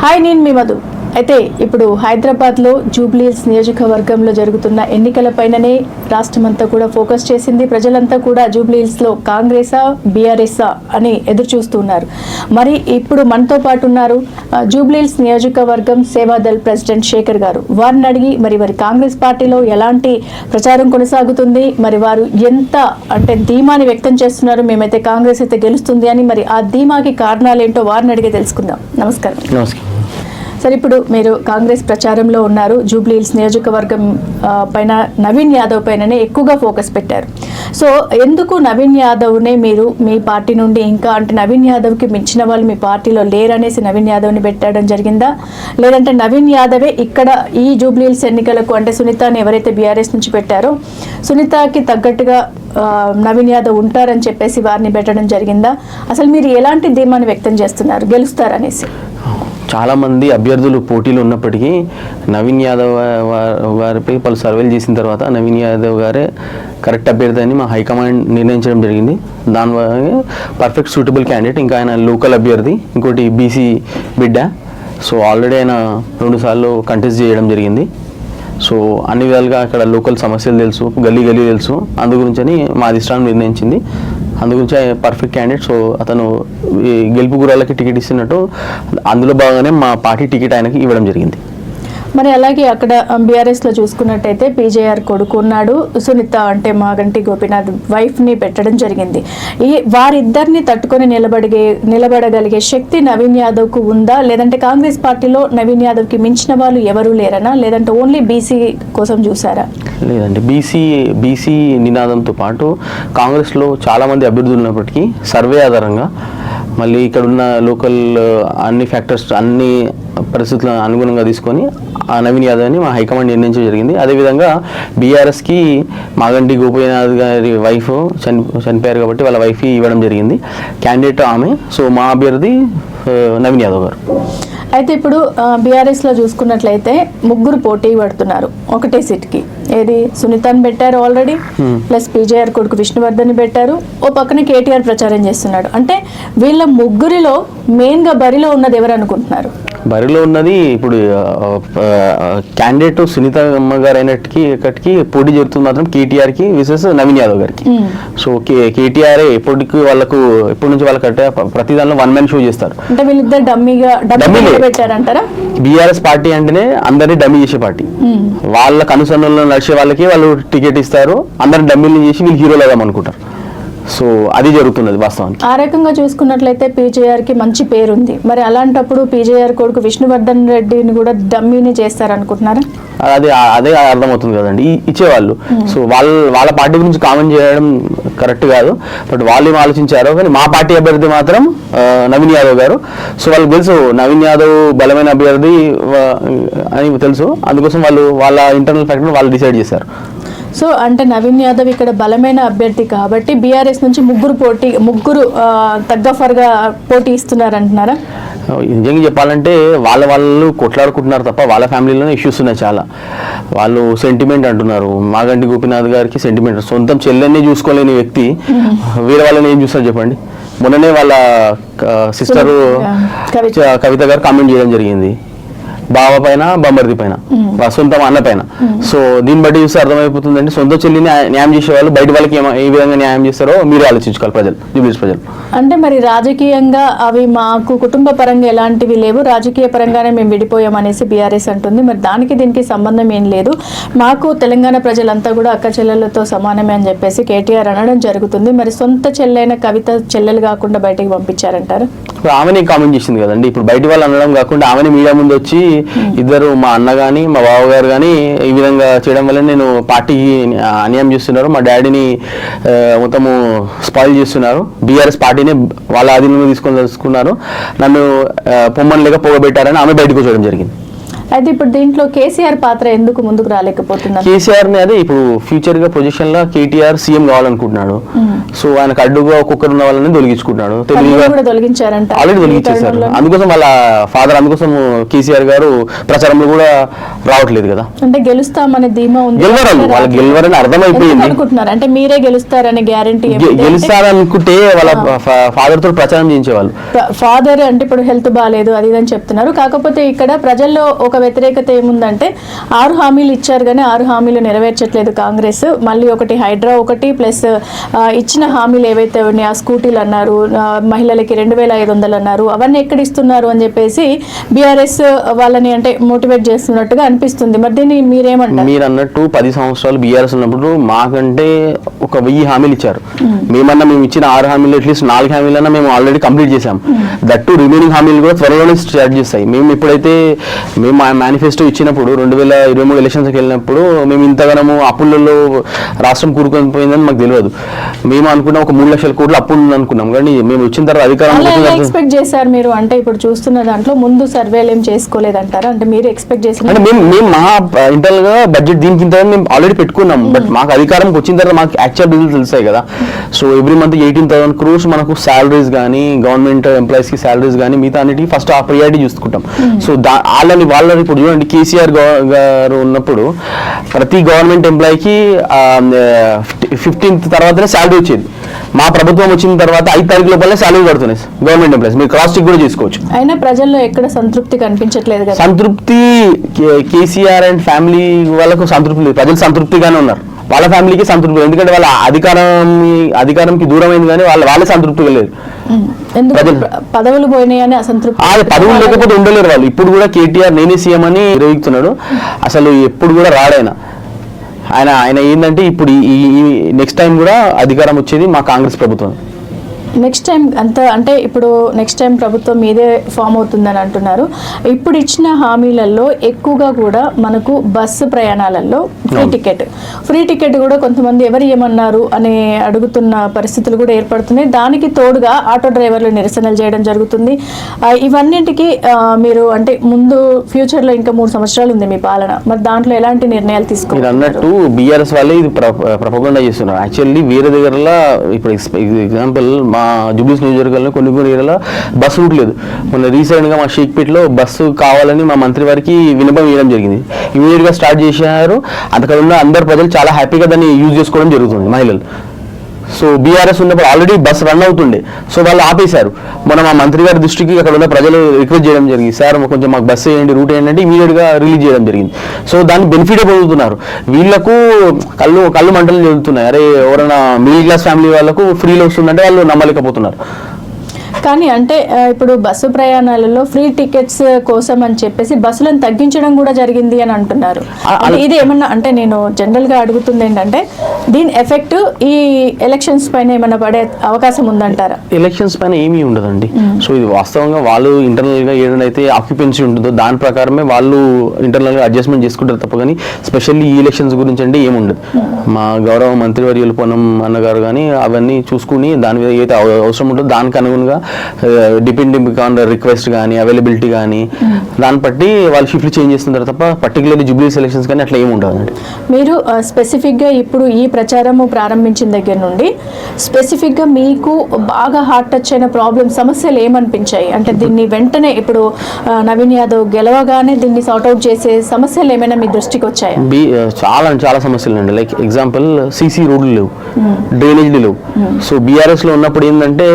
Hi, నేను మీ మధు. అయితే ఇప్పుడు హైదరాబాద్లో జూబ్లీహిల్స్ నియోజకవర్గంలో జరుగుతున్న ఎన్నికలపైననే రాష్ట్రమంతా కూడా ఫోకస్ చేసింది. ప్రజలంతా కూడా జూబ్లీహిల్స్లో కాంగ్రెసా బీఆర్ఎస్ఆ అని ఎదురు చూస్తున్నారు. మరి ఇప్పుడు మనతో పాటు ఉన్నారు జూబ్లీహిల్స్ నియోజకవర్గం సేవాదల్ ప్రెసిడెంట్ శేఖర్ గారు. వారిని అడిగి మరి కాంగ్రెస్ పార్టీలో ఎలాంటి ప్రచారం కొనసాగుతుంది, మరి వారు ఎంత ధీమాని వ్యక్తం చేస్తున్నారు, మేమైతే కాంగ్రెస్ అయితే గెలుస్తుంది అని, మరి ఆ ధీమాకి కారణాలు ఏంటో వారిని అడిగి తెలుసుకుందాం. నమస్కారం. సరే, ఇప్పుడు మీరు కాంగ్రెస్ ప్రచారంలో ఉన్నారు. జూబ్లీహిల్స్ నియోజకవర్గం పైన నవీన్ యాదవ్ పైననే ఎక్కువగా ఫోకస్ పెట్టారు. సో ఎందుకు నవీన్ యాదవ్నే మీరు మీ పార్టీ నుండి ఇంకా నవీన్ యాదవ్కి మించిన వాళ్ళు మీ పార్టీలో లేరనేసి నవీన్ యాదవ్ని పెట్టడం జరిగిందా, లేదంటే నవీన్ యాదవే ఇక్కడ ఈ జూబ్లీహిల్స్ ఎన్నికలకు సునీతని ఎవరైతే బీఆర్ఎస్ నుంచి పెట్టారో సునీతకి తగ్గట్టుగా నవీన్ యాదవ్ ఉంటారని చెప్పేసి వారిని పెట్టడం జరిగిందా? అసలు మీరు ఎలాంటి ధీమాన్ని వ్యక్తం చేస్తున్నారు గెలుస్తారనేసి? చాలామంది అభ్యర్థులు పోటీలు ఉన్నప్పటికీ నవీన్ యాదవ్ గారిపై పలు సర్వేలు చేసిన తర్వాత నవీన్ యాదవ్ గారే కరెక్ట్ అభ్యర్థి అని మా హైకమాండ్ నిర్ణయించడం జరిగింది. దానివల్ల పర్ఫెక్ట్ సూటబుల్ క్యాండిడేట్. ఇంకా ఆయన లోకల్ అభ్యర్థి, ఇంకోటి బీసీ బిడ్డ. సో ఆల్రెడీ ఆయన 2 సార్లు కంటెస్ట్ చేయడం జరిగింది. సో అన్ని విధాలుగా అక్కడ లోకల్ సమస్యలు తెలుసు, గల్లీ తెలుసు. అందు గురించి మా అధిష్టానం నిర్ణయించింది. అందుగురించి పర్ఫెక్ట్ క్యాండిడేట్. సో అతను గెలుపు గుర్రాలకి టికెట్ ఇస్తున్నట్టు అందులో భాగంగానే మా పార్టీ టికెట్ ఆయనకి ఇవ్వడం జరిగింది. మరి అలాగే అక్కడ బీఆర్ఎస్లో చూసుకున్నట్టయితే పీజేఆర్ కొడుకు ఉన్నాడు, సునీత మాగంటి గోపీనాథ్ వైఫ్ని పెట్టడం జరిగింది. వారిద్దరిని తట్టుకొని నిలబడగలిగే శక్తి నవీన్ యాదవ్కు ఉందా, లేదంటే కాంగ్రెస్ పార్టీలో నవీన్ యాదవ్కి మించిన వాళ్ళు ఎవరూ లేరనా, లేదంటే ఓన్లీ బీసీ కోసం చూసారా? లేదండి, బీసీ నినాదంతో పాటు కాంగ్రెస్లో చాలామంది అభ్యర్థులు ఉన్నప్పటికీ సర్వే ఆధారంగా మళ్ళీ ఇక్కడ ఉన్న లోకల్ అన్ని ఫ్యాక్టర్స్ అన్ని పరిస్థితులను అనుగుణంగా తీసుకొని ఆ నవీన్ యాదవ్ని మా హైకమాండ్ నిర్ణయించడం జరిగింది. అదేవిధంగా బీఆర్ఎస్కి మాగంటి గోపీనాథ్ గారి వైఫ్ చనిపోయారు కాబట్టి వాళ్ళ వైఫ్ ఇవ్వడం జరిగింది. క్యాండిడేట్ ఆమె. సో మా అభ్యర్థి నవీన్ యాదవ్ గారు. అయితే ఇప్పుడు బీఆర్ఎస్లో చూసుకున్నట్లయితే 3 పోటీ పడుతున్నారు ఒకటే సీట్కి. ఏది సునీతని పెట్టారు ఆల్రెడీ, ప్లస్ పీజేఆర్ కొడుకు విష్ణువర్ధన్ పెట్టారు, ఓ పక్కన కేటీఆర్ ప్రచారం చేస్తున్నాడు. అంటే వీళ్ళ 3లో మెయిన్గా బరిలో ఉన్నది ఎవరు అనుకుంటున్నారు? బరిలో ఉన్నది ఇప్పుడు క్యాండిడేట్ సునీత అమ్మ గారు అయినట్టుకి పోటీ జరుగుతుంది మాత్రం కేటీఆర్కి విసెస్ నవీన్ యాదవ్ గారికి. సో కేటీఆర్ ఎప్పటి నుంచి వాళ్ళకంటే ప్రతి దానిలో వన్ మ్యాన్ షో చేస్తారు. అంటే వీళ్ళిద్దరు డమ్మీగా పెట్టారంటారా? బీఆర్ఎస్ పార్టీ అంటేనే అందరినీ డమ్మీ చేసే పార్టీ. వాళ్ళ కనుసన్నల్లో నడిచే వాళ్ళకి వాళ్ళు టికెట్ ఇస్తారు, అందరిని డమ్మీలు చేసి వీళ్ళు హీరోలు అవుదాం అనుకుంటారు. సో అది జరుగుతున్నది వాస్తవానికి. ఆ రకంగా చూసుకున్నట్లయితే పీజేఆర్కి మంచి పేరుంది. మరి అలాంటప్పుడు పీజేఆర్ కొడుకు విష్ణువర్ధన్ రెడ్డిని కూడా డమ్మీని చేస్తారనుకుంటున్నారా? అదే అర్థమవుతుంది కదండి ఇచ్చేవాళ్ళు. సో వాళ్ళ పార్టీ గురించి కామెంట్ చేయడం కరెక్ట్ కాదు. బట్ వాళ్ళు ఏం ఆలోచించారో కానీ మా పార్టీ అభ్యర్థి మాత్రం నవీన్ యాదవ్ గారు. సో వాళ్ళకి తెలుసు నవీన్ యాదవ్ బలమైన అభ్యర్థి అని తెలుసు. అందుకోసం వాళ్ళ ఇంటర్నల్ ఫ్యాక్టర్ వాళ్ళు డిసైడ్ చేశారు. సో నవీన్ యాదవ్ ఇక్కడ బలమైన అభ్యర్థి కాబట్టి బీఆర్ఎస్ నుంచి 3 తగ్గఫర్గా పోటీ ఇస్తున్నారు అంటున్నారా? నిజంగా చెప్పాలంటే వాళ్ళు కొట్లాడుకుంటున్నారు తప్ప వాళ్ళ ఫ్యామిలీలోనే ఇష్యూస్ ఉన్నాయి చాలా. వాళ్ళు సెంటిమెంట్ అంటున్నారు. మాగంటి గోపీనాథ్ గారికి సెంటిమెంట్. సొంతం చెల్లెల్ని చూసుకోలేని వ్యక్తి వేరే వాళ్ళని ఏం చూస్తారు చెప్పండి? మొన్ననే వాళ్ళ సిస్టరు కవిత గారు కామెంట్ చేయడం జరిగింది బావ పైన, బొమ్మర్ది పైన, సొంతం అన్న పైన. సో దీన్ని బట్టి చూస్తే అర్థమైపోతుందండి, సొంత చెల్లిని న్యాయం చేసే వాళ్ళు బయట వాళ్ళకి ఏ విధంగా న్యాయం చేస్తారో మీరు ఆలోచించుకోవాలి జూబ్లీహిల్స్ ప్రజలు. అంటే మరి రాజకీయంగా అవి మాకు కుటుంబ పరంగా ఎలాంటివి లేవు, రాజకీయ పరంగానే మేము విడిపోయామనేసి బీఆర్ఎస్ అంటుంది. మరి దానికి దీనికి సంబంధం ఏం లేదు, మాకు తెలంగాణ ప్రజలంతా కూడా అక్క చెల్లెలతో సమానమే అని చెప్పేసి కేటీఆర్ అనడం జరుగుతుంది. మరి సొంత చెల్లెైన కవిత చెల్లెలు కాకుండా బయటకు పంపించారంటారు? ఆమెనే కామెంట్ చేసింది కదండి. ఇప్పుడు బయట వాళ్ళు అనడం కాకుండా ఆమెనే మీడియా ముందు వచ్చి ఇద్దరు మా అన్న కానీ మా బావగారు కానీ ఈ విధంగా చేయడం వల్ల నేను పార్టీకి అన్యాయం చేస్తున్నారు, మా డాడీని మొత్తము స్పాయిల్ చేస్తున్నారు, బీఆర్ఎస్ పార్టీని వాళ్ళ ఆధీనంలో తీసుకొని తెలుసుకున్నారు, నన్ను పొమ్మని లేక పోగబెట్టారని ఆమె బయటకు వచ్చడం జరిగింది. అయితే ఇప్పుడు దీంట్లో కేసీఆర్ పాత్ర ఎందుకు ముందుకు రాలేకపోతున్నారు? కేసీఆర్ ని అదే ఇప్పుడు ఫ్యూచర్ గా పొజిషన్ లో కేటీఆర్ సీఎం కావాలనుకుంటున్నాడు. సో ఆయనకు అడ్డుగా ఒక్కొక్కరు ఉన్న వాళ్ళని తొలగించుకుంటున్నాడు. కూడా తొలగించారంట, ఆల్రెడీ తొలగించేశారు. అందుకోసం వాళ్ళ ఫాదర్ అందుకోసం కేసీఆర్ గారు ప్రచారంలో కూడా రావట్లేదు కదా. అంటే గెలుస్తామనే ధీమా ఉంది. వాళ్ళు గెలవరని అర్థమైపోయింది అనుకుంటున్నారు. అంటే మీరే గెలుస్తారనే గ్యారంటీ గెలుస్తారనుకుంటే వాళ్ళ ఫాదర్ తో ప్రచారం చేయించేవాళ్ళు. ఫాదర్ అంటే ఇప్పుడు హెల్త్ బాగాలేదు అది అని చెప్తున్నారు. కాకపోతే ఇక్కడ ప్రజల్లో ఒక వ్యతిరేకత ఏముందంటే 6 హామీలు ఇచ్చారు కానీ 6 హామీలు నెరవేర్చట్లేదు కాంగ్రెస్. మళ్ళీ ఒకటి హైడ్రా ఒకటి ప్లస్ ఇచ్చిన హామీలు ఏవైతే ఉన్నాయో ఆ స్కూటీలు అన్నారు, మహిళలకి 2500 అన్నారు, అవన్నీ ఎక్కడ ఇస్తున్నారు అని చెప్పేసి బీఆర్ఎస్ వాళ్ళని అంటే మోటివేట్ చేస్తున్నట్టుగా అనిపిస్తుంది. మరి దీన్ని మీరేమంటారు? మీరు అన్నట్టు 10 సంవత్సరాలు బీఆర్ఎస్ ఉన్నప్పుడు మాకంటే ఒక 1000 హామీలు ఇచ్చారు. మేము ఇచ్చిన 6 హామీలు అట్లీస్ట్ 4 హామీలన్నా మేము ఆల్రెడీ కంప్లీట్ చేసాం. దట్టు రిమైనింగ్ హామీలు కూడా త్వరలోనే స్టార్ట్ చేస్తాయి. మేము ఎప్పుడైతే మేము మేనిఫెస్టో ఇచ్చినప్పుడు 2023 ఎలక్షన్స్కి వెళ్ళినప్పుడు మేము ఇంతగానము అప్పులలో రాష్ట్రం కూరుకొని పోయిందని మాకు తెలియదు. మేము అనుకున్నాం ఒక 3 లక్షల కోట్లు అప్పులు అనుకున్నాం. కానీ మేము వచ్చిన తర్వాత అధికారం ఎక్స్పెక్ట్ చేశారు మీరు? అంటే ఇప్పుడు చూస్తున్న దాంట్లో ముందు సర్వేలు ఏం చేసుకోలేదంటారా? అంటే మీరు ఎక్స్పెక్ట్ చేసిన అంటే మేము మా ఇంటర్నల్ గా బడ్జెట్ దీనికి ఇంత మేము ఆల్రెడీ పెట్టుకున్నాం. బట్ మాకు అధికారంకి వచ్చిన తర్వాత మాకు యాక్చువల్ రిజల్ట్స్ తెలుస్తాయి కదా. సో ఎవ్రీ మంత్ 18,000 crores మనకు సాలరీస్ కానీ గవర్నమెంట్ ఎంప్లాయీస్ కి సాలరీస్ కానీ మిగతా అన్నిటికీ ఫస్ట్ ఆ ప్రియారిటీ చూసుకుంటాం. సో వాళ్ళని ఇప్పుడు చూడండి కేసీఆర్ గారు ఉన్నప్పుడు ప్రతి గవర్నమెంట్ ఎంప్లాయీకి 15th తర్వాతనే శాలరీ వచ్చేది. మా ప్రభుత్వం వచ్చిన తర్వాత 5 తారీఖు లోపలనే శాలరీ పడుతున్నాయి గవర్నమెంట్ ఎంప్లాయీస్. మీరు క్రాస్ చెక్ కూడా చేసుకోవచ్చు. అయినా ప్రజల్లో ఎక్కడ సంతృప్తి కనిపించట్లేదు కదా. సంతృప్తి కేసీఆర్ అండ్ ఫ్యామిలీ వాళ్ళకు సంతృప్తి లేదు. ప్రజలు సంతృప్తిగానే ఉన్నారు. వాళ్ళ ఫ్యామిలీకి సంతృప్తి, ఎందుకంటే వాళ్ళ అధికారంకి దూరమైంది కానీ వాళ్ళే సంతృప్తిగా లేదు. పదవులు పోయినాయని అసంతృప్తి. పదవులు లేకపోతే ఉండలేరు వాళ్ళు. ఇప్పుడు కూడా కేటీఆర్ నేనే సీఎం అని నిర్వహిస్తున్నాడు. అసలు ఎప్పుడు కూడా రాడాయన. ఆయన ఏంటంటే ఇప్పుడు ఈ నెక్స్ట్ టైం కూడా అధికారం వచ్చేది మా కాంగ్రెస్ ప్రభుత్వం. నెక్స్ట్ టైం అంటే ఇప్పుడు నెక్స్ట్ టైం ప్రభుత్వం మీదే ఫామ్ అవుతుందని అంటున్నారు. ఇప్పుడు ఇచ్చిన హామీలలో ఎక్కువగా కూడా మనకు బస్సు ప్రయాణాలలో ఫ్రీ టికెట్ కూడా కొంతమంది ఎవరు ఏమన్నారు అని అడుగుతున్న పరిస్థితులు కూడా ఏర్పడుతున్నాయి. దానికి తోడుగా ఆటో డ్రైవర్లు నిరసనలు చేయడం జరుగుతుంది. ఇవన్నింటికి మీరు అంటే ముందు ఫ్యూచర్లో ఇంకా 3 సంవత్సరాలు ఉంది మీ పాలన, మరి దాంట్లో ఎలాంటి నిర్ణయాలు తీసుకోవాలి అన్నట్టు బీఆర్ఎస్ వాళ్ళే ఇది ప్రపగండా చేస్తున్నారు. యాక్చువల్లీ వేరే దగ్గరలో ఇప్పుడు ఎగ్జాంపుల్ మా జూబ్లీస్ నియోజకవర్గంలో కొన్ని ఏరియాలో బస్సు రూట్ లేదు. మొన్న రీసెంట్గా మా షేక్పేటలో బస్సు కావాలని మా మంత్రి వారికి విన్నపం వేయడం జరిగింది. ఇమీడియట్గా స్టార్ట్ చేశారు. అక్కడ ఉన్న అందరు ప్రజలు చాలా హ్యాపీగా దాన్ని యూజ్ చేసుకోవడం జరుగుతుంది మహిళలు. సో బీఆర్ఎస్ ఉన్నప్పుడు ఆల్రెడీ బస్ రన్ అవుతుండే, సో వాళ్ళు ఆపేశారు. మనం మా మంత్రి గారి దృష్టికి అక్కడ ఉన్న ప్రజలు రిక్వెస్ట్ చేయడం జరిగింది, సార్ కొంచెం మాకు బస్సు వేయండి, రూట్ ఏంటంటే ఇమీడియట్గా రిలీజ్ చేయడం జరిగింది. సో దాన్ని బెనిఫిట్ పొందుతున్నారు. వీళ్ళకు కళ్ళు మంటలు జరుగుతున్నాయి. అరే ఎవరైనా మిడిల్ క్లాస్ ఫ్యామిలీ వాళ్ళకు ఫ్రీలో వస్తుందంటే వాళ్ళు నమ్మలేకపోతున్నారు. కానీ అంటే ఇప్పుడు బస్సు ప్రయాణాలలో ఫ్రీ టికెట్స్ కోసం అని చెప్పేసి బస్సులను తగ్గించడం కూడా జరిగింది అని అంటున్నారు. ఇది ఏమన్నా అంటే నేను జనరల్గా అడుగుతుంది ఏంటంటే దీని ఎఫెక్ట్ ఈ ఎలక్షన్స్ పైన ఏమైనా పడే అవకాశం ఉందంటారా? ఎలక్షన్స్ పైన ఏమీ ఉండదండి. సో ఇది వాస్తవంగా వాళ్ళు ఇంటర్నల్గా ఏదైతే ఆక్యుపెన్సీ ఉంటుందో దాని ప్రకారమే వాళ్ళు ఇంటర్నల్గా అడ్జస్ట్మెంట్ చేసుకుంటారు తప్ప కానీ స్పెషల్లీ ఈ ఎలక్షన్స్ గురించి అంటే ఏముండదు. మా గౌరవ మంత్రివర్యులు పొన్నం అన్నగారు కానీ అవన్నీ చూసుకుని దాని మీద ఏదైతే అవసరం ఉంటుందో దానికి అనుగుణంగా డిపెండింగ్ ఆన్ రిక్వెస్ట్ కానీ అవైలబిలిటీ కానీ దాన్ని బట్టి వాళ్ళు షిఫ్ట్ చేంజ్ చేస్తుంటారు తప్ప పర్టికులర్లీ జూబ్లీ సెలక్షన్స్ కానీ అట్లా ఏమి ఉండదు. మీరు స్పెసిఫిక్గా ఇప్పుడు ఈ ప్రచారము ప్రారంభించిన దగ్గర నుండి స్పెసిఫిక్గా మీకు బాగా హార్ట్ టచ్ అయిన సమస్యలు ఏమనిపించాయి? అంటే దీన్ని వెంటనే ఇప్పుడు నవీన్ యాదవ్ గెలవగానే దీన్ని సార్ట్అవుట్ చేసే సమస్యలు ఏమైనా మీ దృష్టికి వచ్చాయా? చాలా సమస్యలు అండి. లైక్ ఎగ్జాంపుల్ సీసీ రోడ్లు లేవు, డ్రైనేజ్లు లేవు. సో బీఆర్ఎస్లో ఉన్నప్పుడు ఏంటంటే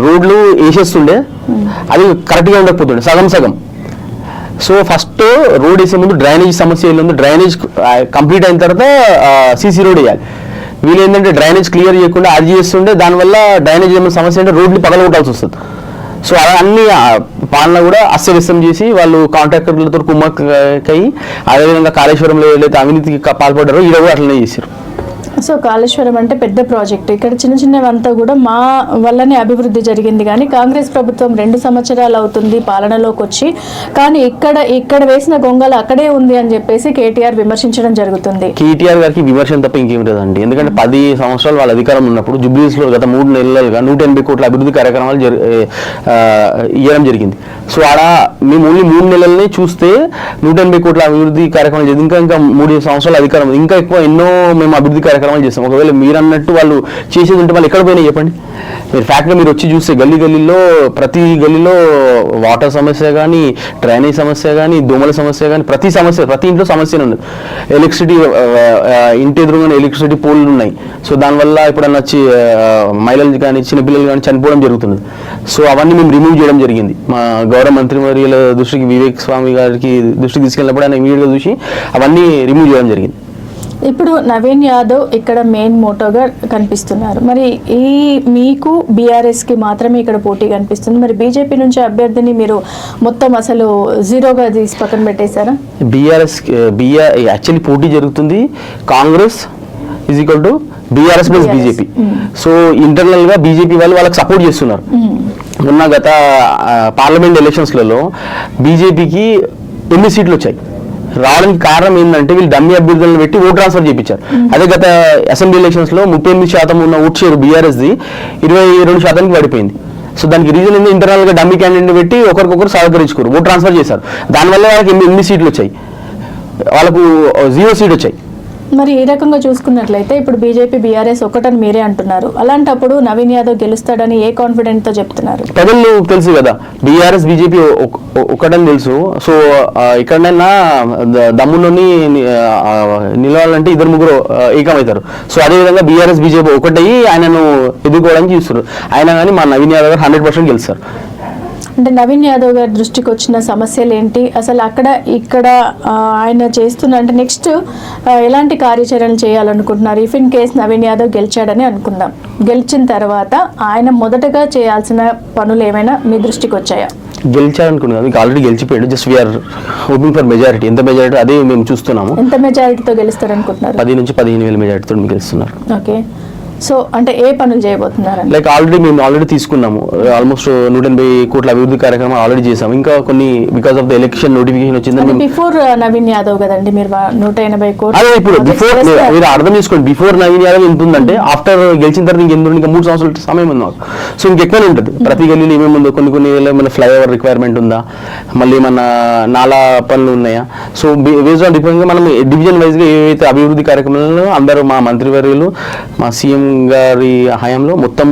రోడ్లు వేసేస్తుండే, అది కరెక్ట్గా ఉండకపోతుండే సగం. సో ఫస్ట్ రోడ్ వేసే ముందు డ్రైనేజ్ సమస్య ఉంది. డ్రైనేజ్ కంప్లీట్ అయిన తర్వాత సీసీ రోడ్ వేయాలి. వీళ్ళు ఏంటంటే డ్రైనేజ్ క్లియర్ చేయకుండా అది చేస్తుండే, దానివల్ల డ్రైనేజ్ ఏమైనా సమస్య అంటే రోడ్లు పగలగొట్టాల్సి వస్తుంది. సో అన్ని పాలన కూడా అస్తవ్యస్తం చేసి వాళ్ళు కాంట్రాక్టర్లతో కుమ్మక్కయి అదేవిధంగా కాళేశ్వరంలో ఏదైతే అవినీతికి పాల్పడ్డారో ఈడ కూడా అట్లనే చేశారు. సో కాళేశ్వరం అంటే పెద్ద ప్రాజెక్ట్, ఇక్కడ చిన్న చిన్నవంతా కూడా మా వల్లనే అభివృద్ధి జరిగింది, కానీ కాంగ్రెస్ ప్రభుత్వం 2 సంవత్సరాలు అవుతుంది పాలనలోకి వచ్చి, కానీ ఇక్కడ వేసిన గొంగళ అక్కడే ఉంది అని చెప్పేసి కేటీఆర్ విమర్శించడం జరుగుతుంది. కేటీఆర్ గారికి విమర్శన తప్ప ఇంకేం లేదండి. ఎందుకంటే 10 సంవత్సరాలు వాళ్ళ అధికారం ఉన్నప్పుడు జూబ్లీస్ లో గత 3 నెలలుగా 180 కోట్ల అభివృద్ధి కార్యక్రమాలు ఇవ్వడం జరిగింది. సో ఆడ మేము ఓన్లీ 3 నెలల్ని చూస్తే 180 కోట్ల అభివృద్ధి కార్యక్రమాలు చేసి ఇంకా 3 సంవత్సరాల అధికారం, ఇంకా ఎక్కువ ఎన్నో మేము అభివృద్ధి కార్యక్రమాలు చేస్తాం. ఒకవేళ మీరు అన్నట్టు వాళ్ళు చేసేది ఉంటే వాళ్ళు ఎక్కడ పోయినా చెప్పండి. మీరు ఫ్యాక్ట్గా మీరు వచ్చి చూస్తే గల్లీలో ప్రతి గల్లీలో వాటర్ సమస్య కానీ, డ్రైనేజ్ సమస్య కానీ, దోమల సమస్య కానీ, ప్రతి ఇంట్లో సమస్యనే ఉంది. ఎలక్ట్రిసిటీ ఇంటి ఎదురుగానే ఎలక్ట్రిసిటీ పోల్లు ఉన్నాయి. సో దానివల్ల ఎప్పుడన్నా మహిళలు కానీ చిన్నపిల్లలు కానీ చనిపోవడం జరుగుతుంది. సో అవన్నీ మేము రిమూవ్ చేయడం జరిగింది. మా గౌరవ మంత్రి వర్యుల దృష్టికి, వివేక్ స్వామి గారికి దృష్టికి తీసుకెళ్ళినప్పుడు ఆయన ఇమీడియట్గా చూసి అవన్నీ రిమూవ్ చేయడం జరిగింది. ఇప్పుడు నవీన్ యాదవ్ ఇక్కడ మెయిన్ మోటోగా కనిపిస్తున్నారు. మరి మీకు బీఆర్ఎస్కి మాత్రమే ఇక్కడ పోటీ కనిపిస్తుంది. మరి బీజేపీ నుంచి అభ్యర్థిని మీరు మొత్తం అసలు జీరోగా తీసి పక్కన పెట్టేశారా? యాక్చువల్లీ పోటీ జరుగుతుంది Congress is equal to BRS plus BJP. So internal గా బీజేపీ వాళ్ళు వాళ్ళకి సపోర్ట్ చేస్తున్నారు. మొన్న గత పార్లమెంట్ ఎలక్షన్స్లలో బీజేపీకి 8 సీట్లు వచ్చాయి. రావడానికి కారణం ఏంటంటే వీళ్ళు డమ్మీ అభ్యర్థులను పెట్టి ఓట్ ట్రాన్స్ఫర్ చేయించారు. అదే గత అసెంబ్లీ ఎలక్షన్స్ లో 38% ఉన్న ఓట్ షేర్ బీఆర్ఎస్ ది 22% పడిపోయింది. సో దానికి రీజన్ ఏంటి? ఇంటర్నల్ గా డమ్మీ క్యాండిడేట్ పెట్టి ఒకరికొకరు సహకరించుకోరు, ఓట్ ట్రాన్స్ఫర్ చేశారు. దానివల్ల వాళ్ళకి 8 సీట్లు వచ్చాయి, వాళ్ళకు 0 సీట్ వచ్చాయి. మరి ఈ రకంగా చూసుకున్నట్లయితే ఇప్పుడు బీజేపీ బీఆర్ఎస్ ఒకటని మీరే అంటున్నారు. అలాంటప్పుడు నవీన్ యాదవ్ గెలుస్తాడని ఏ కాన్ఫిడెంట్ తో చెప్తున్నారు? ప్రజలు తెలుసు కదా, బీఆర్ఎస్ బీజేపీ ఒకటని తెలుసు. సో ఇక్కడైనా దమ్ములోని నిలవాలంటే 2-3 ఏకమవుతారు. సో అదేవిధంగా బీఆర్ఎస్ బీజేపీ ఒకటయ్యి ఆయనను ఎదుర్కోవడానికి చూస్తున్నారు. అయినా కానీ మా నవీన్ యాదవ్ గారు 100% గెలుస్తారు. అంటే నవీన్ యాదవ్ గారి దృష్టికి వచ్చిన సమస్యలు ఏంటి, అసలు ఇక్కడ ఆయన చేస్తున్న అంటే నెక్స్ట్ ఎలాంటి కార్యాచరణ చేయాలనుకుంటున్నారు? If in case Naveen Yadav గెలిచాడని అనుకుందాం, గెలిచిన తర్వాత ఆయన మొదటగా చేయాల్సిన పనులు ఏమైనా మీ దృష్టికి వచ్చాయా? గెలిచారనుకున్నాను, ఆల్రెడీ గెలిచిపోయాడు. Just we are hoping for majority. ఎంత మెజారిటీ అదే మేము చూస్తున్నాము. ఎంత మెజారిటీతో గెలుస్తారనుకుంటున్నారు? 10 నుంచి 15,000 మెజారిటీతో గెలుస్తున్నారు. ఓకే, సో అంటే ఏ పనులు చేయబోతున్నారు? లైక్ ఆల్రెడీ తీసుకున్నాము. ఆల్మోస్ట్ 180 కోట్ల అభివృద్ధి కార్యక్రమం ఆల్రెడీ చేసాము. ఇంకా కొన్ని because of the election notification వచ్చింది. బిఫోర్ నవీన్ యాదవ్ కదండి మీరు 180 కోట్లు. అదే ఇప్పుడు బిఫోర్ మీరు అర్థం చేసుకోండి. బిఫోర్ నవీన్ యాదవ్ ఎంత ఉందంటే ఆఫ్టర్ గెలిచిన తర్వాత ఇంకా 3 సంవత్సరాల సమయం ఉంది మాకు. సో ఇంకెక్కువనే ఉంటుంది. ప్రతి గల్లీలో ఏమేమి ఉందో, కొన్ని ఏమైనా ఫ్లైఓవర్ రిక్వైర్మెంట్ ఉందా, మళ్ళీ మన నాలా పనులు ఉన్నాయా. సో బేస్డ్ ఆన్ డిఫరెంట్ గా మనం డివిజన్ వైజ్ గా ఏవైతే అభివృద్ధి కార్యక్రమాలను అందరూ మా మంత్రివర్యులు, మా సీఎం గారి హయాంలో మొత్తం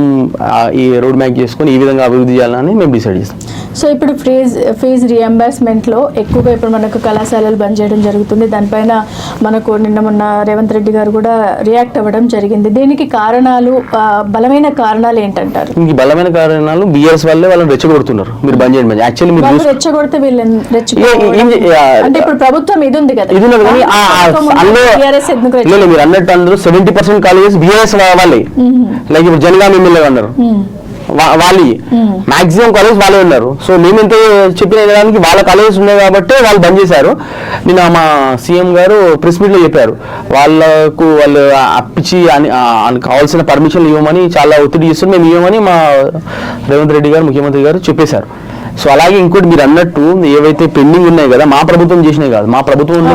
ఈ రోడ్ మ్యాప్ చేసుకొని ఈ విధంగా అభివృద్ధి చేయాలని మేము డిసైడ్ చేస్తాం. సో ఇప్పుడు ఫీజ్ రియంబర్స్మెంట్ లో ఎక్కువగా ఇప్పుడు మనకు కళాశాలలు బంద్ చేయడం జరుగుతుంది. దానిపైన మనకు మొన్న రేవంత్ రెడ్డి గారు కూడా రియాక్ట్ అవ్వడం జరిగింది. దీనికి కారణాలు, బలమైన కారణాలు ఏంటంటారు? ఈ బలమైన కారణాలు బీఆర్ఎస్ వాళ్ళే వాళ్ళని రెచ్చగొడుతున్నారు. మీరు బంద్ చేయండి. యాక్చువల్లీ మీరు రెచ్చగొడితే వీళ్ళని అంటే ఇప్పుడు ప్రభుత్వం ఇది ఉంది కదా, ఇది ఉన్నది కానీ మీరు అన్నట్టు అందరూ 70% కాలేజెస్ బీఆర్ఎస్ వాళ్ళే. లైక్ ఇప్పుడు జనగాం ఎమ్మెల్యే అన్నారు, వాళ్ళు మాక్సిమం కాలేజ్ వాళ్ళే ఉన్నారు. సో మేము ఎంత చెప్పిన దానికి వాళ్ళ కాలేజెస్ ఉన్నాయి కాబట్టి వాళ్ళు బంద్ చేశారు. నిన్న మా సీఎం గారు ప్రెస్ మీట్ లో చెప్పారు, వాళ్ళు అప్పించి కావాల్సిన పర్మిషన్లు ఇవ్వమని చాలా ఒత్తిడి చేస్తున్నారు. మేము ఇవ్వమని మా రేవంత్ రెడ్డి గారు, ముఖ్యమంత్రి గారు చెప్పేశారు. సో అలాగే ఇంకోటి మీరు అన్నట్టు ఏవైతే పెండింగ్ ఉన్నాయి కదా, మా ప్రభుత్వం చేసినాయి కాదు, మా ప్రభుత్వం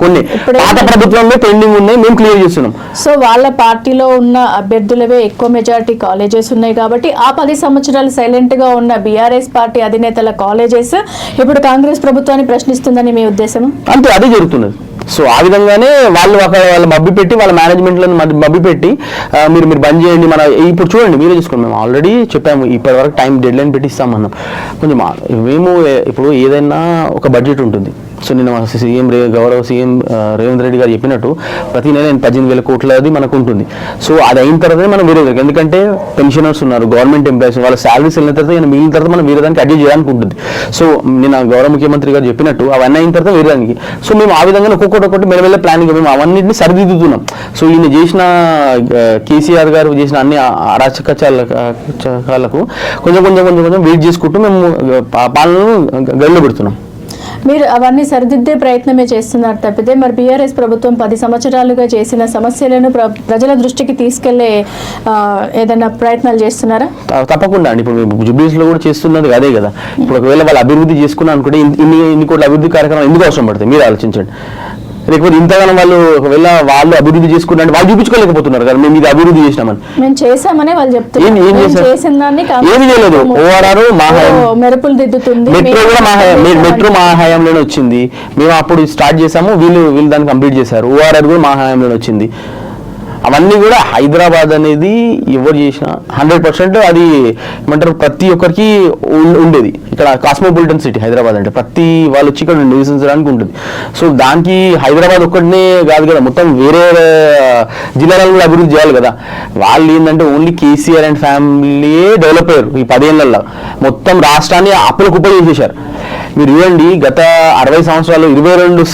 కొన్ని పాత ప్రభుత్వంలో పెండింగ్ ఉన్నాయి, మేము క్లియర్ చేస్తున్నాం. సో వాళ్ళ పార్టీలో ఉన్న అభ్యర్థులవే ఎక్కువ మెజారిటీ కాలేజెస్ ఉన్నాయి కాబట్టి ఆ 10 సంవత్సరాలు సైలెంట్ గా ఉన్న బీఆర్ఎస్ పార్టీ అధినేతల కాలేజెస్ ఇప్పుడు కాంగ్రెస్ ప్రభుత్వాన్ని ప్రశ్నిస్తుందని మీ ఉద్దేశం? అంతే, అదే జరుగుతున్నది. సో ఆ విధంగానే వాళ్ళు మబ్బి పెట్టి, వాళ్ళ మేనేజ్మెంట్లను మబ్బి పెట్టి మీరు బంద్ చేయండి. ఇప్పుడు చూడండి, మీరే చూసుకోండి. మేము ఆల్రెడీ చెప్పాము, ఇప్పటి వరకు టైం డెడ్ లైన్ పెట్టి ఇస్తామన్నాం. కొంచెం మేము ఇప్పుడు ఏదైనా ఒక బడ్జెట్ ఉంటుంది. సో నిన్న గౌరవ సీఎం రేవంత్ రెడ్డి గారు చెప్పినట్టు ప్రతి నెల 18,000 కోట్లది మనకు ఉంటుంది. సో అది అయిన తర్వాతనే మనం వేరే, ఎందుకంటే పెన్షనర్స్ ఉన్నారు, గవర్నమెంట్ ఎంప్లాయీస్, వాళ్ళ శాలరీస్ వెళ్ళిన తర్వాత మిగిలిన తర్వాత మనం వేరే దానికి అడ్జస్ట్ చేయడానికి ఉంటుంది. సో నిన్న గౌరవ ముఖ్యమంత్రి గారు చెప్పినట్టు అవన్నీ అయిన తర్వాత వేరే దానికి. సో మేము ఆ విధంగా ఒక్కొక్కటి మెల్లమెల్ల ప్లానింగ్ మేము అవన్నింటినీ సరిదిద్దుతున్నాం. సో ఈయన చేసిన కేసీఆర్ గారు చేసిన అన్ని అరాచకాలకు కొంచెం వెయిట్ చేసుకుంటూ మేము పాలనను గడిలో పెడుతున్నాం. మీరు అవన్నీ సరిదిద్దే ప్రయత్నమే చేస్తున్నారు తప్పితే మరి బీఆర్ఎస్ ప్రభుత్వం 10 సంవత్సరాలుగా చేసిన సమస్యలను ప్రజల దృష్టికి తీసుకెళ్లే ఏదైనా ప్రయత్నాలు చేస్తున్నారా? తప్పకుండా అండి. ఇప్పుడు జూబ్లీస్ లో కూడా చేస్తున్నది అదే కదా. ఇప్పుడు ఒకవేళ వాళ్ళు అభివృద్ధి చేసుకున్నా అనుకుంటే ఇన్ని కోట్ల అభివృద్ధి కార్యక్రమాలు ఎందుకు అవసరం పడుతుంది మీరు ఆలోచించండి. లేకపోతే ఇంతగానో వాళ్ళు ఒకవేళ వాళ్ళు అభివృద్ధి చేసుకున్నారంటే వాళ్ళు చూపించుకోలేకపోతున్నారు కదా మేము ఇది అభివృద్ధి చేసినామని. మేము చేసామని వాళ్ళు చెప్తున్నారు. ఏమి చేయలేదు. ఓఆర్ఆర్ మెరుపులు దిద్దుతుంది. మెట్రో కూడా మెట్రో మా హయాంలోనే వచ్చింది. మేము అప్పుడు స్టార్ట్ చేసాము, వీళ్ళు దాన్ని కంప్లీట్ చేశారు. ఓఆర్ఆర్ కూడా మా హయాంలోనే వచ్చింది. అవన్నీ కూడా హైదరాబాద్ అనేది ఎవరు చేసినా 100% అది ఏమంటారు ప్రతి ఒక్కరికి ఉండేది. ఇక్కడ కాస్మోపాలిటన్ సిటీ హైదరాబాద్ అంటే ప్రతి వాళ్ళు వచ్చి ఇక్కడ నివసించడానికి ఉంటుంది. సో దానికి హైదరాబాద్ ఒక్కడనే కాదు కదా, మొత్తం వేరే జిల్లాలను కూడా అభివృద్ధి చేయాలి కదా. వాళ్ళు ఏంటంటే only KCR and family develop అయ్యారు ఈ 10 ఏళ్లలో. మొత్తం రాష్ట్రాన్ని అప్పుల కుప్ప చేసేశారు. మీరు చూడండి, గత 60 సంవత్సరాలు 22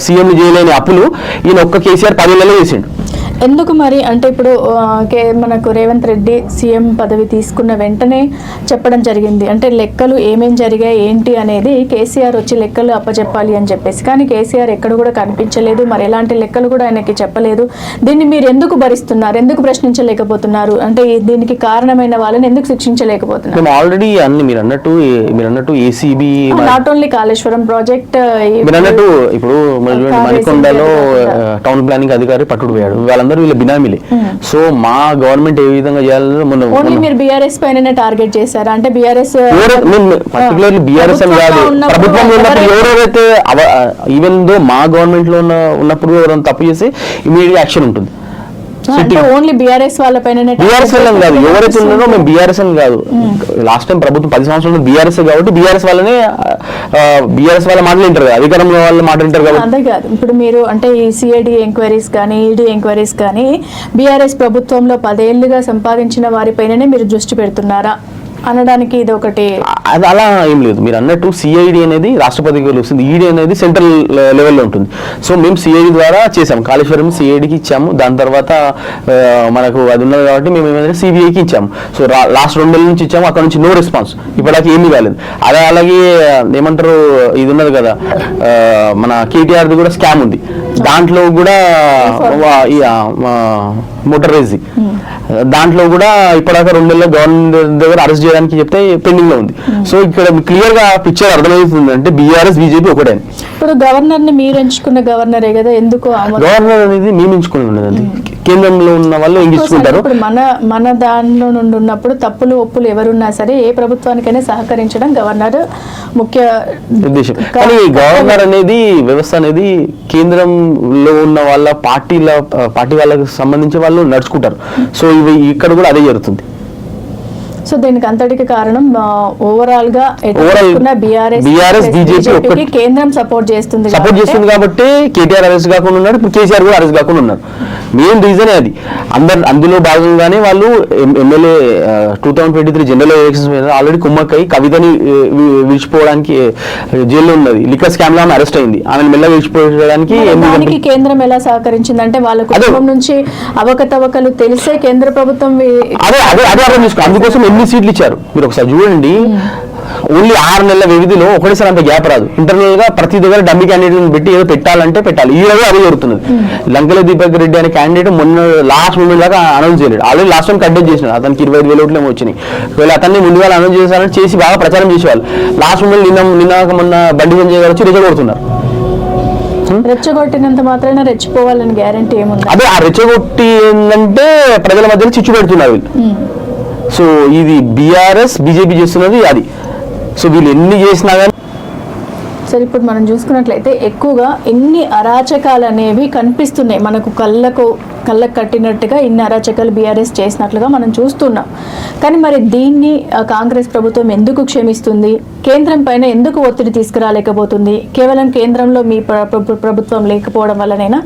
సీఎంలు చేయలేని అప్పులు ఈయన ఒక్క కేసీఆర్ 10 ఏళ్లలో చేసిండు. ఎందుకు మరి అంటే ఇప్పుడు మనకు రేవంత్ రెడ్డి సీఎం పదవి తీసుకున్న వెంటనే చెప్పడం జరిగింది అంటే లెక్కలు ఏమేం జరిగాయి ఏంటి అనేది కేసీఆర్ వచ్చి లెక్కలు అప్పచెప్పాలి అని చెప్పేసి. కానీ కేసీఆర్ ఎక్కడ కూడా కనిపించలేదు, మరి ఎలాంటి లెక్కలు కూడా ఆయనకి చెప్పలేదు. దీన్ని మీరు ఎందుకు భరిస్తున్నారు, ఎందుకు ప్రశ్నించలేకపోతున్నారు? అంటే దీనికి కారణమైన వాళ్ళని ఎందుకు శిక్షించలేకపోతున్నారు? ఆల్రెడీ అన్ని మీరు అన్నట్టు ACB not only Kaleshwaram project, మీరు అన్నట్టు ఇప్పుడు మణికొండలో టౌన్ ప్లానింగ్ అధికారి పట్టుడు పోయాడు. వాళ్ళందరూ వీళ్ళ బినామీలే. సో మా గవర్నమెంట్ ఏ విధంగా చేయాలో మీరు బీఆర్ఎస్ పైన టార్గెట్ చేశారా? అంటే బీఆర్ఎస్ పర్టికులర్లీ బీఆర్ఎస్ అని కాదు, ప్రభుత్వంలో ఉన్నప్పుడు ఎవరెవరైతే ఈవెన్ దో మా గవర్నమెంట్ లో ఉన్నప్పుడు ఎవరైనా తప్పు చేసి ఇమీడియట్ యాక్షన్ ఉంటుంది. ఓన్లీ బీఆర్ఎస్ వాళ్ళ పైన బీఆర్ఎస్ వాళ్ళని కాదు, ఎవరైతే ఉన్నారో మేము బీఆర్ఎస్ అని కాదు. లాస్ట్ టైం ప్రభుత్వం 10 సంవత్సరాలు బీఆర్ఎస్ కాబట్టి బీఆర్ఎస్ వాళ్ళనే బీఆర్ఎస్ వాళ్ళ మాటలు వింటారు కదా, అధికారంలో వాళ్ళు మాట వింటారు కదా. అదే కాదు, ఇప్పుడు మీరు అంటే ఈ సిఐడి ఎంక్వైరీస్ కానీ ఈడీ ఎంక్వైరీస్ కానీ బీఆర్ఎస్ ప్రభుత్వంలో 10 ఏళ్లుగా సంపాదించిన వారిపైననే మీరు దృష్టి పెడుతున్నారా అనడానికి ఇది ఒకటి. అది అలా ఏం లేదు. మీరు అన్నట్టు సిఐడి అనేది రాష్ట్రపతికి వస్తుంది, ఈడీ అనేది సెంట్రల్ లెవెల్లో ఉంటుంది. సో మేము సిఐడి ద్వారా చేసాము, కాళేశ్వరం సిఐడికి ఇచ్చాము. దాని తర్వాత మనకు అది ఉన్నది కాబట్టి మేము ఏమైనా సిబిఐకి ఇచ్చాము. సో లాస్ట్ 2 నెలల నుంచి ఇచ్చాము, అక్కడ నుంచి నో రెస్పాన్స్, ఇప్పటికి ఏమీ కాలేదు. అలాగే ఏమంటారు ఇది ఉన్నది కదా మన కేటీఆర్ది కూడా స్కామ్ ఉంది, దాంట్లో కూడా మోటార్ రేసి దాంట్లో కూడా ఇప్పటిదాకా 2 నెలల్లో గవర్నమెంట్ దగ్గర అరెస్ట్ చేయడానికి చెప్తే పెండింగ్ లో ఉంది. సో ఇక్కడ క్లియర్ గా పిక్చర్ అర్థమవుతుంది అంటే బీఆర్ఎస్ బీజేపీ ఒకటే. ఇప్పుడు గవర్నర్ ని మీరు ఎంచుకున్న గవర్నరే కదా, ఎందుకు గవర్నర్ అనేది మేము ఎంచుకుని ఉన్నదండి, కేంద్రంలో ఉన్న వాళ్ళు ఎంచుకుంటారు. ఇప్పుడు మన దానిలో నుండి ఉన్నప్పుడు తప్పులు ఒప్పులు ఎవరున్నా సరే ఏ ప్రభుత్వానికైనా సహకరించడం గవర్నర్ ముఖ్య ఉద్దేశం. కానీ గవర్నర్ అనేది వ్యవస్థ అనేది కేంద్రంలో ఉన్న వాళ్ళ పార్టీ వాళ్ళకి సంబంధించి వాళ్ళు నడుచుకుంటారు. సో ఇవి ఇక్కడ కూడా అదే జరుగుతుంది. సో దీనికి అంతటికి కారణం ఓవరాల్ గా బీఆర్ఎస్ బీజేపీ కేంద్రం సపోర్ట్ చేస్తుంది కాబట్టి కేటీఆర్ అరెస్ట్ కాకుండా ఉన్నారు, ఇప్పుడు కేసీఆర్ కూడా అరెస్ట్ కాకుండా ఉన్నారు. మెయిన్ రీజనే అది. అందులో భాగంగానే వాళ్ళు ఎమ్మెల్యే 2023 జనరల్ ఎలక్షన్స్ మీద ఆల్రెడీ కుమ్మక్కై కవితని విడిచిపోవడానికి జైల్లో ఉన్నది, లిక్కర్ స్కామ్ లో అరెస్ట్ అయింది, ఆమెను మెల్లగా విడిచిపోవడానికి కేంద్రం ఎలా సహకరించింది అంటే వాళ్ళ కుటుంబం నుంచి అవకతవకలు తెలిసే కేంద్ర ప్రభుత్వం అదే అర్థం చేసుకో. అందుకోసం ఎన్ని సీట్లు ఇచ్చారు మీరు ఒకసారి చూడండి. ఓన్లీ 6 నెలల వ్యవధిలో ఒకటేసారి అంత గ్యాప్ రాదు. ఇంటర్నల్ గా ప్రతి దగ్గర డమ్మి క్యాండిడేట్ పెట్టి ఏదో పెట్టాలంటే పెట్టాలి. ఈ రోజు అదే జరుగుతున్నది. లంకల దీపక్ రెడ్డి అనే క్యాండిడేట్ మొన్న లాస్ట్ మూమెంట్ దాకా అనౌన్స్ చేయలేడు. ఆల్రెడీ లాస్ట్ టైం కంటెస్ట్ చేసినాడు, అతనికి 25,000 ఓట్లు ఏమో వచ్చినాయి. ఒకవేళ అతన్ని ముందుగా అనౌన్స్ చేశారని చేసి బాగా ప్రచారం చేసేవాళ్ళు. లాస్ట్ మూమెంట్ నిన్న మొన్న బండి సంజయ్ గారు వచ్చి రెచ్చగొడుతున్నారు. రెచ్చగొట్టినంత మాత్రాన రెచ్చిపోవాలని గ్యారంటీ ఏముంది? అదే ఆ రెచ్చగొట్టి ఏంటంటే ప్రజల మధ్యలో చిచ్చు పెడుతున్నారు వీళ్ళు. సో ఇది బీఆర్ఎస్ బీజేపీ చేస్తున్నది అది. సో వీళ్ళు ఎన్ని చేసినా కానీ సరే, ఇప్పుడు మనం చూసుకున్నట్లయితే ఎక్కువగా ఎన్ని అరాచకాలు అనేవి కనిపిస్తున్నాయి మనకు కళ్ళకు కట్టినట్టుగా ఇన్ని అరాచకాలు బీఆర్ఎస్ చేసినట్లుగా మనం చూస్తున్నాం. కానీ మరి దీన్ని కాంగ్రెస్ ప్రభుత్వం ఎందుకు క్షమిస్తుంది? కేంద్రం పైన ఎందుకు ఒత్తిడి తీసుకురాలేకపోతుంది? కేవలం కేంద్రంలో మీ ప్రభుత్వం లేకపోవడం వల్లనేనా?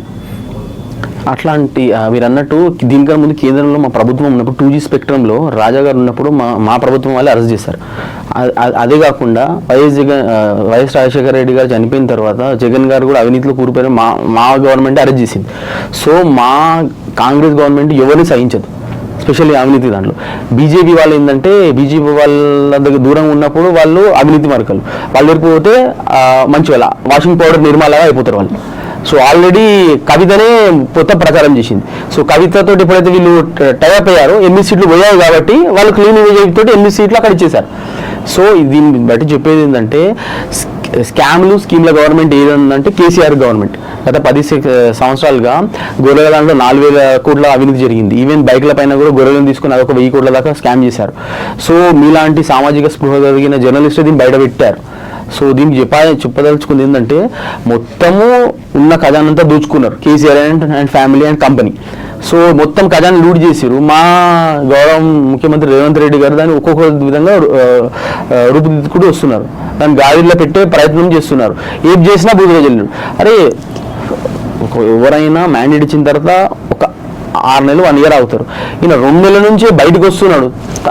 అట్లాంటి మీరు అన్నట్టు దీనికన్నా ముందు కేంద్రంలో మా ప్రభుత్వం ఉన్నప్పుడు 2G స్పెక్ట్రంలో రాజా గారు ఉన్నప్పుడు మా ప్రభుత్వం వాళ్ళే అరెస్ట్ చేశారు. అదే కాకుండా వైఎస్ రాజశేఖర రెడ్డి గారు చనిపోయిన తర్వాత జగన్ గారు కూడా అవినీతిలో కూరిపోయిన మా గవర్నమెంట్ అరెస్ట్ చేసింది. సో మా కాంగ్రెస్ గవర్నమెంట్ ఎవరిని సహించదు. స్పెషల్లీ అవినీతి దాంట్లో. బీజేపీ వాళ్ళు ఏంటంటే బీజేపీ వాళ్ళ దగ్గర దూరంగా ఉన్నప్పుడు వాళ్ళు అవినీతి మరకలు, వాళ్ళ దగ్గరికి పోతే మంచి వాళ్ళ వాషింగ్ పౌడర్ నిర్మాలగా అయిపోతారు వాళ్ళు. సో ఆల్రెడీ కవితనే మొత్తం ప్రచారం చేసింది. సో కవితతో ఎప్పుడైతే వీళ్ళు టైఅప్ అయ్యారో 8 సీట్లు పోయాయి కాబట్టి వాళ్ళు క్లీన్ ఇమేజ్ తోటి 8 సీట్లు అక్కడ ఇచ్చేశారు. సో దీన్ని బట్టి చెప్పేది ఏంటంటే స్కామ్లు స్కీమ్ల గవర్నమెంట్ ఏదంటే కేసీఆర్ గవర్నమెంట్. గత 10 సంవత్సరాలుగా గొర్రెల దాంట్లో 4,000 కోట్ల అవినీతి జరిగింది. ఈవెన్ బైక్ల పైన కూడా గొర్రెలను తీసుకుని అదొక 1,000 కోట్ల దాకా స్కామ్ చేశారు. సో మీలాంటి సామాజిక స్పృహ కలిగిన జర్నలిస్టులు దీన్ని బయట పెట్టారు. సో దీనికి చెప్పదలుచుకుంది ఏంటంటే మొత్తము ఉన్న ఖజానంతా దోచుకున్నారు KCR and family and company. So మొత్తం ఖజానా లూట్ చేసిరు. మా గౌరవ ముఖ్యమంత్రి రేవంత్ రెడ్డి గారు దాన్ని ఒక్కొక్క విధంగా రూపుదిద్దుకుంటూ వస్తున్నారు. దాన్ని గాడిలో పెట్టే ప్రయత్నం చేస్తున్నారు. ఏం చేసినా బూడిద జల్లుడు. అరే ఎవరైనా మ్యాండేట్ ఇచ్చిన తర్వాత ఒక 6 నెలలు 1 ఇయర్ అవుతారు. ఈయన 2 నెలల నుంచి బయటకు వస్తున్నాడు.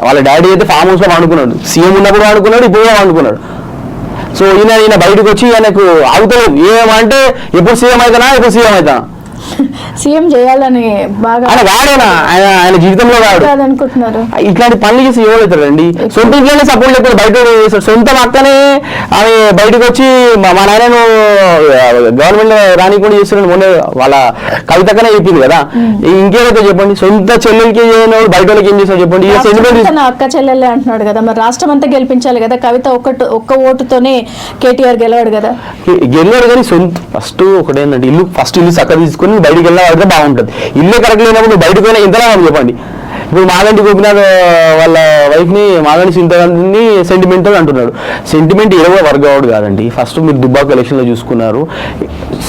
వాళ్ళ డాడీ అయితే ఫామ్ హౌస్లో వండుకున్నాడు, సీఎం ఉన్నప్పుడు వండుకున్నాడు, ఇప్పుడు వండుకున్నాడు. సో ఈయన బయటకు వచ్చి ఆయనకు ఆగుతలేదు. ఏమంటే ఎప్పుడు సీఎం అవుతానా, ఎప్పుడు సీఎం అవుతానా, సీఎం చేయాలని బాగా ఆయన జీవితంలో అనుకుంటున్నారు. ఇట్లాంటి పనులు చేసి ఎవరైతారండి? సొంత ఇంట్లోనే సపోర్ట్ లేకపోతే బయట సొంత అక్కనే ఆమె బయటకు వచ్చి మా నాయనను గవర్నమెంట్ రానికుండా చేస్తున్నాడు. మొన్న వాళ్ళ కవితకనే చెప్పింది కదా. ఇంకేమైతే చెప్పండి, సొంత చెల్లెలకి బయట వాళ్ళకి ఏం చేస్తాడు చెప్పండి. అక్క చెల్లెలే అంటున్నాడు కదా, మరి రాష్ట్రం అంతా గెలిపించాలి కదా. కవిత ఒక్క ఓటుతోనే కేటీఆర్ గెలవాడు కదా. గెలవాడు కానీ సొంత ఫస్ట్ ఒకటేంటంటే ఇల్లు చక్క తీసుకుని బయటికి వెళ్ళినా వాడితే బాగుంటుంది. ఇల్లే కరెక్ట్ లేనప్పుడు నువ్వు బయటకు వెళ్ళినా ఎంతలా చెప్పండి. ఇప్పుడు మాగంటి గోపినాథ్ వాళ్ళ వైఫ్ని మాగంటి సింతగాంధిని సెంటిమెంటల్ అంటున్నాడు. సెంటిమెంట్ వర్క్ అవుట్ కాదండి. ఫస్ట్ మీరు దుబ్బాక ఎలక్షన్లో చూసుకున్నారు,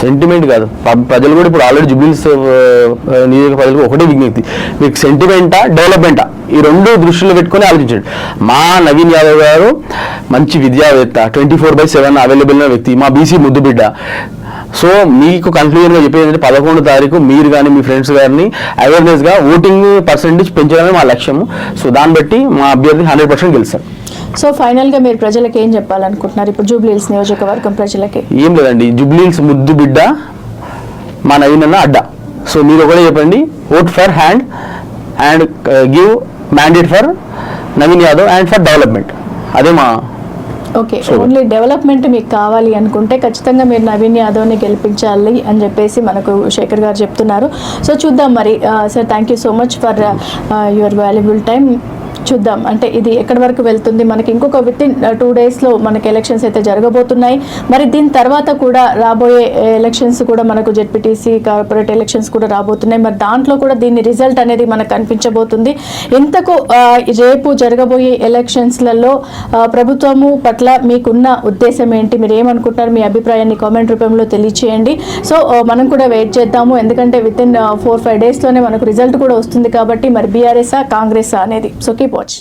సెంటిమెంట్ కాదు. ప్రజలు కూడా ఇప్పుడు ఆల్రెడీ జూబ్లీహిల్స్ నియోజక ప్రజలకు ఒకటే విజ్ఞప్తి, మీకు సెంటిమెంటా డెవలప్మెంటా ఈ 2 దృష్టిలో పెట్టుకొని ఆలోచించండి. మా నవీన్ యాదవ్ గారు మంచి విద్యావేత్త, 24/7 అవైలబుల్ అయిన వ్యక్తి, మా బీసీ ముద్దుబిడ్డ. సో మీకు కన్క్లూజన్గా చెప్పేది ఏంటంటే 11వ తారీఖు మీరు కానీ మీ ఫ్రెండ్స్ గారిని అవేర్నెస్గా ఓటింగ్ పర్సెంటేజ్ పెంచడమే మా లక్ష్యము. సో దాన్ని బట్టి మా అభ్యర్థి 100% గెలుస్తారు. సో ఫైనల్గా మీరు ప్రజలకు ఏం చెప్పాలనుకుంటున్నారు ఇప్పుడు జూబ్లీహిల్స్ నియోజకవర్గం ప్రజలకి? ఏం లేదండి, జూబ్లీహిల్స్ ముద్దు బిడ్డ మా నవీన్ అన్న అడ్డా. సో మీరు ఒకటే చెప్పండి, vote for hand and give mandate for Naveen Yadav and for development. అదే మా ఓకే. ఓన్లీ డెవలప్మెంట్ మీకు కావాలి అనుకుంటే ఖచ్చితంగా మీరు నవీన్ యాదవ్ని గెలిపించాలి అని చెప్పేసి మనకు శేఖర్ గారు చెప్తున్నారు. సో చూద్దాం మరి. Sir thank you so much for your valuable time. చూద్దాం అంటే ఇది ఎక్కడి వరకు వెళ్తుంది. మనకి ఇంకొక వితిన్ 2 డేస్లో మనకి ఎలక్షన్స్ అయితే జరగబోతున్నాయి. మరి దీని తర్వాత కూడా రాబోయే ఎలక్షన్స్ కూడా మనకు జెడ్పీటీసీ కార్పొరేట్ ఎలక్షన్స్ కూడా రాబోతున్నాయి. మరి దాంట్లో కూడా దీని రిజల్ట్ అనేది మనకు కనిపించబోతుంది. ఇంతకు రేపు జరగబోయే ఎలక్షన్స్లలో ప్రభుత్వము పట్ల మీకున్న ఉద్దేశం ఏంటి, మీరు ఏమనుకుంటున్నారు, మీ అభిప్రాయాన్ని కామెంట్ రూపంలో తెలియచేయండి. సో మనం కూడా వెయిట్ చేద్దాము, ఎందుకంటే వితిన్ 4-5 డేస్లోనే మనకు రిజల్ట్ కూడా వస్తుంది కాబట్టి మరి బీఆర్ఎస్ఆ కాంగ్రెసా అనేది. So keep watch.